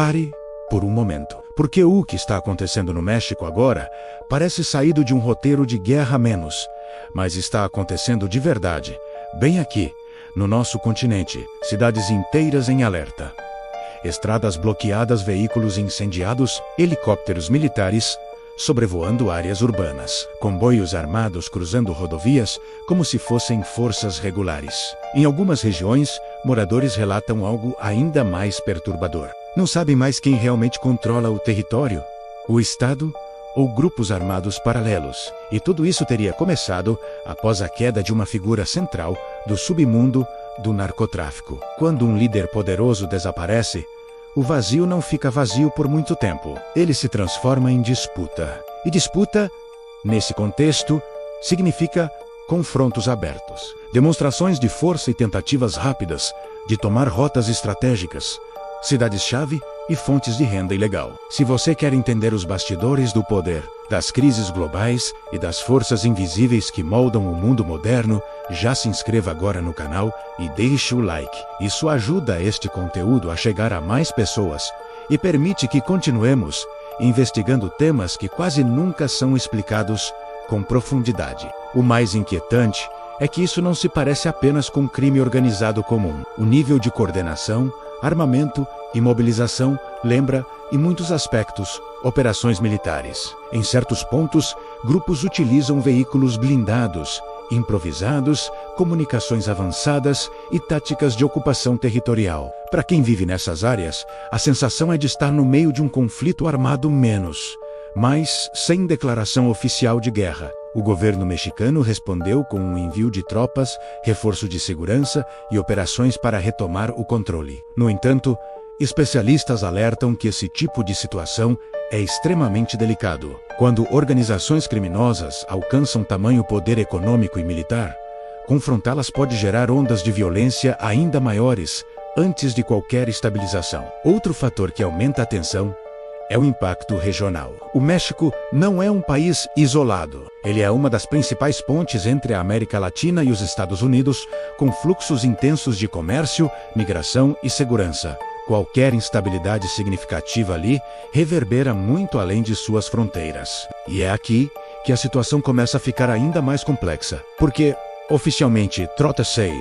Pare por um momento, porque o que está acontecendo no México agora parece saído de um roteiro de guerra a menos, mas está acontecendo de verdade, bem aqui, no nosso continente, cidades inteiras em alerta. Estradas bloqueadas, veículos incendiados, helicópteros militares sobrevoando áreas urbanas, comboios armados cruzando rodovias como se fossem forças regulares. Em algumas regiões, moradores relatam algo ainda mais perturbador. Não sabem mais quem realmente controla o território, o Estado ou grupos armados paralelos. E tudo isso teria começado após a queda de uma figura central do submundo do narcotráfico. Quando um líder poderoso desaparece, o vazio não fica vazio por muito tempo. Ele se transforma em disputa. E disputa, nesse contexto, significa confrontos abertos, demonstrações de força e tentativas rápidas de tomar rotas estratégicas, cidades-chave e fontes de renda ilegal. Se você quer entender os bastidores do poder, das crises globais e das forças invisíveis que moldam o mundo moderno, já se inscreva agora no canal e deixe o like. Isso ajuda este conteúdo a chegar a mais pessoas e permite que continuemos investigando temas que quase nunca são explicados com profundidade. O mais inquietante é que isso não se parece apenas com crime organizado comum. O nível de coordenação, armamento e mobilização lembra, em muitos aspectos, operações militares. Em certos pontos, grupos utilizam veículos blindados, improvisados, comunicações avançadas e táticas de ocupação territorial. Para quem vive nessas áreas, a sensação é de estar no meio de um conflito armado mas sem declaração oficial de guerra. O governo mexicano respondeu com um envio de tropas, reforço de segurança e operações para retomar o controle. No entanto, especialistas alertam que esse tipo de situação é extremamente delicado. Quando organizações criminosas alcançam tamanho poder econômico e militar, confrontá-las pode gerar ondas de violência ainda maiores antes de qualquer estabilização. Outro fator que aumenta a tensão é o impacto regional. O México não é um país isolado. Ele é uma das principais pontes entre a América Latina e os Estados Unidos, com fluxos intensos de comércio, migração e segurança. Qualquer instabilidade significativa ali reverbera muito além de suas fronteiras. E é aqui que a situação começa a ficar ainda mais complexa, porque, oficialmente, trata-se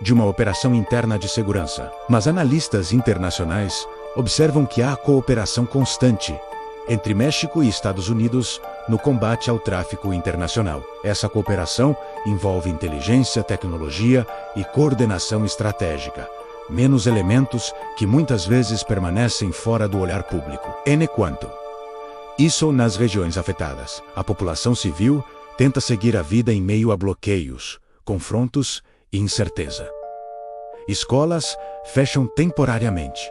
de uma operação interna de segurança. Mas analistas internacionais observam que há cooperação constante entre México e Estados Unidos no combate ao tráfico internacional. Essa cooperação envolve inteligência, tecnologia e coordenação estratégica, menos elementos que muitas vezes permanecem fora do olhar público. Quanto isso nas regiões afetadas. A população civil tenta seguir a vida em meio a bloqueios, confrontos e incerteza. Escolas fecham temporariamente.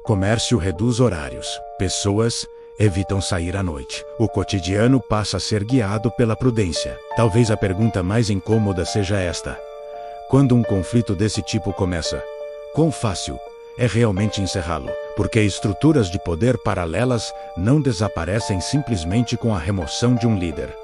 Comércio reduz horários. Pessoas evitam sair à noite. O cotidiano passa a ser guiado pela prudência. Talvez a pergunta mais incômoda seja esta: quando um conflito desse tipo começa, quão fácil é realmente encerrá-lo? Porque estruturas de poder paralelas não desaparecem simplesmente com a remoção de um líder.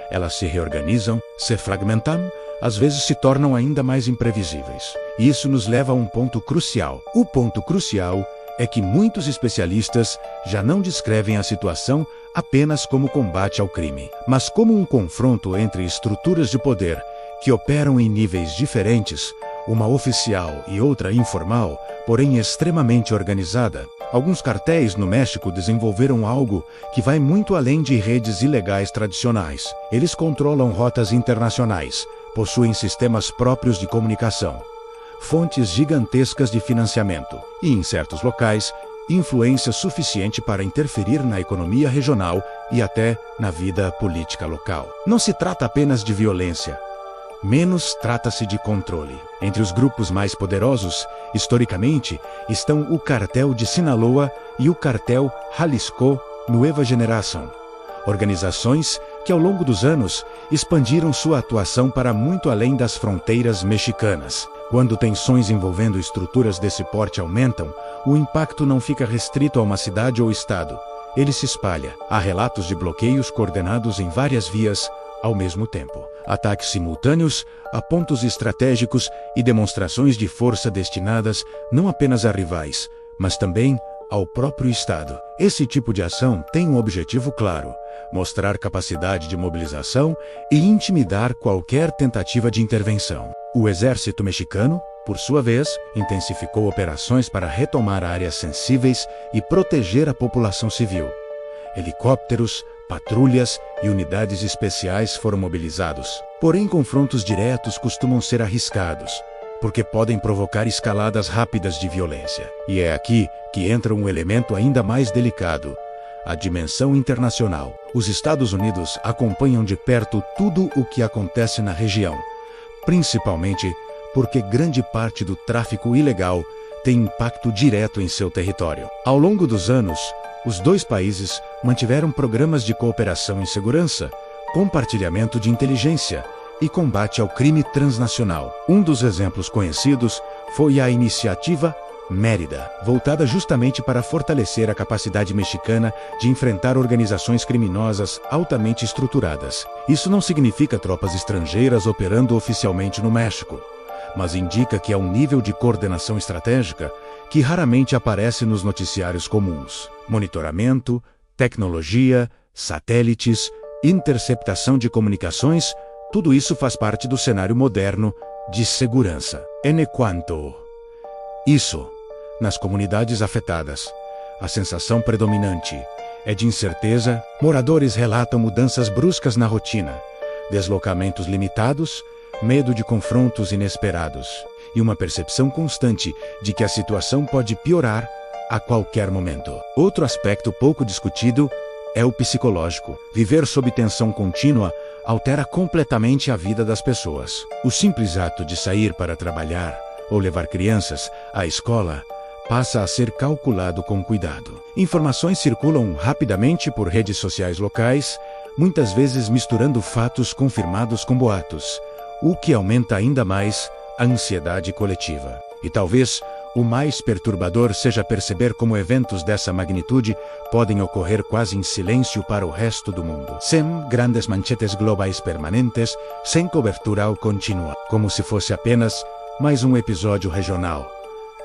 Elas se reorganizam, se fragmentam, às vezes se tornam ainda mais imprevisíveis. E isso nos leva a um ponto crucial. O ponto crucial é que muitos especialistas já não descrevem a situação apenas como combate ao crime, mas como um confronto entre estruturas de poder que operam em níveis diferentes, uma oficial e outra informal, porém extremamente organizada. Alguns cartéis no México desenvolveram algo que vai muito além de redes ilegais tradicionais. Eles controlam rotas internacionais, possuem sistemas próprios de comunicação, fontes gigantescas de financiamento e, em certos locais, influência suficiente para interferir na economia regional e até na vida política local. Não se trata apenas de violência, menos trata-se de controle. Entre os grupos mais poderosos, historicamente, estão o Cartel de Sinaloa e o Cartel Jalisco Nueva Generación, organizações que ao longo dos anos expandiram sua atuação para muito além das fronteiras mexicanas. Quando tensões envolvendo estruturas desse porte aumentam, o impacto não fica restrito a uma cidade ou estado. Ele se espalha. Há relatos de bloqueios coordenados em várias vias ao mesmo tempo. Ataques simultâneos a pontos estratégicos e demonstrações de força destinadas não apenas a rivais, mas também ao próprio Estado. Esse tipo de ação tem um objetivo claro: mostrar capacidade de mobilização e intimidar qualquer tentativa de intervenção. O exército mexicano, por sua vez, intensificou operações para retomar áreas sensíveis e proteger a população civil. Helicópteros, patrulhas e unidades especiais foram mobilizados. Porém, confrontos diretos costumam ser arriscados, porque podem provocar escaladas rápidas de violência. E é aqui que entra um elemento ainda mais delicado: a dimensão internacional. Os Estados Unidos acompanham de perto tudo o que acontece na região, principalmente porque grande parte do tráfico ilegal tem impacto direto em seu território. Ao longo dos anos, os dois países mantiveram programas de cooperação em segurança, compartilhamento de inteligência e combate ao crime transnacional. Um dos exemplos conhecidos foi a Iniciativa Mérida, voltada justamente para fortalecer a capacidade mexicana de enfrentar organizações criminosas altamente estruturadas. Isso não significa tropas estrangeiras operando oficialmente no México, mas indica que há um nível de coordenação estratégica que raramente aparece nos noticiários comuns. Monitoramento, tecnologia, satélites, interceptação de comunicações, tudo isso faz parte do cenário moderno de segurança. En quanto isso, nas comunidades afetadas, a sensação predominante é de incerteza. Moradores relatam mudanças bruscas na rotina, deslocamentos limitados, medo de confrontos inesperados e uma percepção constante de que a situação pode piorar a qualquer momento. Outro aspecto pouco discutido é o psicológico. Viver sob tensão contínua altera completamente a vida das pessoas. O simples ato de sair para trabalhar ou levar crianças à escola passa a ser calculado com cuidado. Informações circulam rapidamente por redes sociais locais, muitas vezes misturando fatos confirmados com boatos, o que aumenta ainda mais a ansiedade coletiva. E talvez o mais perturbador seja perceber como eventos dessa magnitude podem ocorrer quase em silêncio para o resto do mundo, sem grandes manchetes globais permanentes, sem cobertura contínua, como se fosse apenas mais um episódio regional,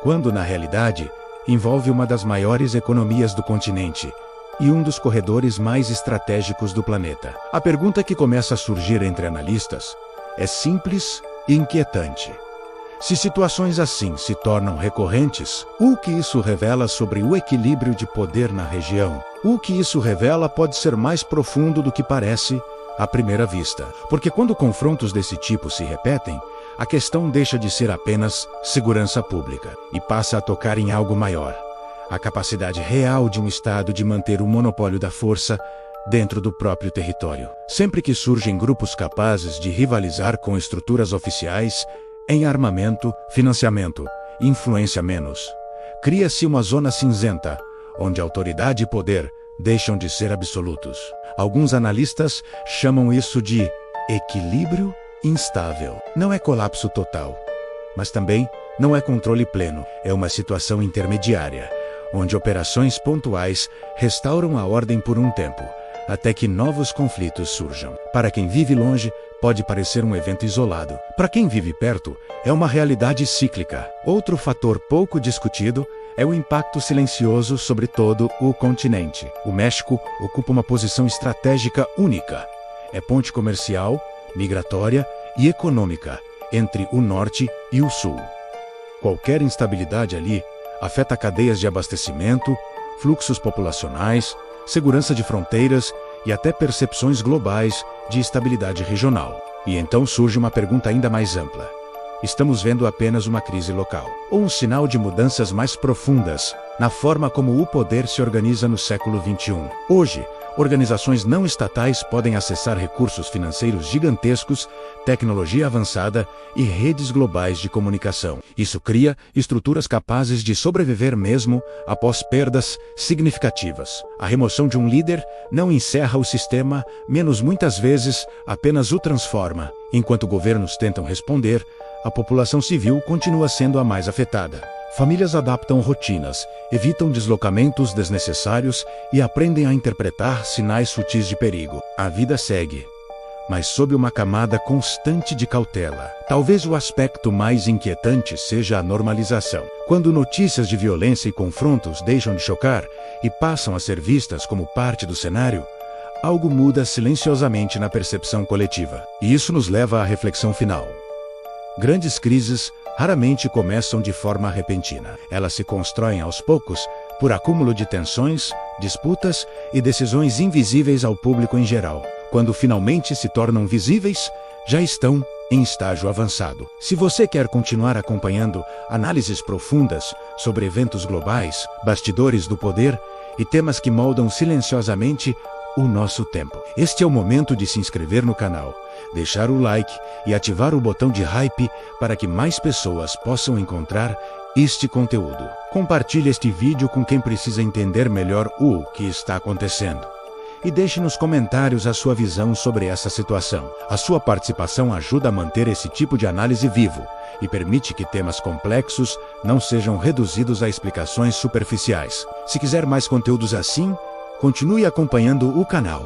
quando na realidade envolve uma das maiores economias do continente e um dos corredores mais estratégicos do planeta. A pergunta que começa a surgir entre analistas é simples e inquietante. Se situações assim se tornam recorrentes, o que isso revela sobre o equilíbrio de poder na região? O que isso revela pode ser mais profundo do que parece à primeira vista. Porque quando confrontos desse tipo se repetem, a questão deixa de ser apenas segurança pública e passa a tocar em algo maior: a capacidade real de um Estado de manter o monopólio da força dentro do próprio território. Sempre que surgem grupos capazes de rivalizar com estruturas oficiais em armamento, financiamento e influência menos, cria-se uma zona cinzenta, onde autoridade e poder deixam de ser absolutos. Alguns analistas chamam isso de equilíbrio instável. Não é colapso total, mas também não é controle pleno. É uma situação intermediária, onde operações pontuais restauram a ordem por um tempo, até que novos conflitos surjam. Para quem vive longe, pode parecer um evento isolado. Para quem vive perto, é uma realidade cíclica. Outro fator pouco discutido é o impacto silencioso sobre todo o continente. O México ocupa uma posição estratégica única. É ponte comercial, migratória e econômica entre o norte e o sul. Qualquer instabilidade ali afeta cadeias de abastecimento, fluxos populacionais, segurança de fronteiras e até percepções globais de estabilidade regional. E então surge uma pergunta ainda mais ampla: estamos vendo apenas uma crise local, ou um sinal de mudanças mais profundas na forma como o poder se organiza no século XXI? Hoje, organizações não estatais podem acessar recursos financeiros gigantescos, tecnologia avançada e redes globais de comunicação. Isso cria estruturas capazes de sobreviver mesmo após perdas significativas. A remoção de um líder não encerra o sistema, menos muitas vezes apenas o transforma. Enquanto governos tentam responder, a população civil continua sendo a mais afetada. Famílias adaptam rotinas, evitam deslocamentos desnecessários e aprendem a interpretar sinais sutis de perigo. A vida segue, mas sob uma camada constante de cautela. Talvez o aspecto mais inquietante seja a normalização. Quando notícias de violência e confrontos deixam de chocar e passam a ser vistas como parte do cenário, algo muda silenciosamente na percepção coletiva. E isso nos leva à reflexão final. Grandes crises raramente começam de forma repentina. Elas se constroem aos poucos por acúmulo de tensões, disputas e decisões invisíveis ao público em geral. Quando finalmente se tornam visíveis, já estão em estágio avançado. Se você quer continuar acompanhando análises profundas sobre eventos globais, bastidores do poder e temas que moldam silenciosamente o nosso tempo, este é o momento de se inscrever no canal, deixar o like e ativar o botão de hype para que mais pessoas possam encontrar este conteúdo. Compartilhe este vídeo com quem precisa entender melhor o que está acontecendo. E deixe nos comentários a sua visão sobre essa situação. A sua participação ajuda a manter esse tipo de análise vivo e permite que temas complexos não sejam reduzidos a explicações superficiais. Se quiser mais conteúdos assim, continue acompanhando o canal.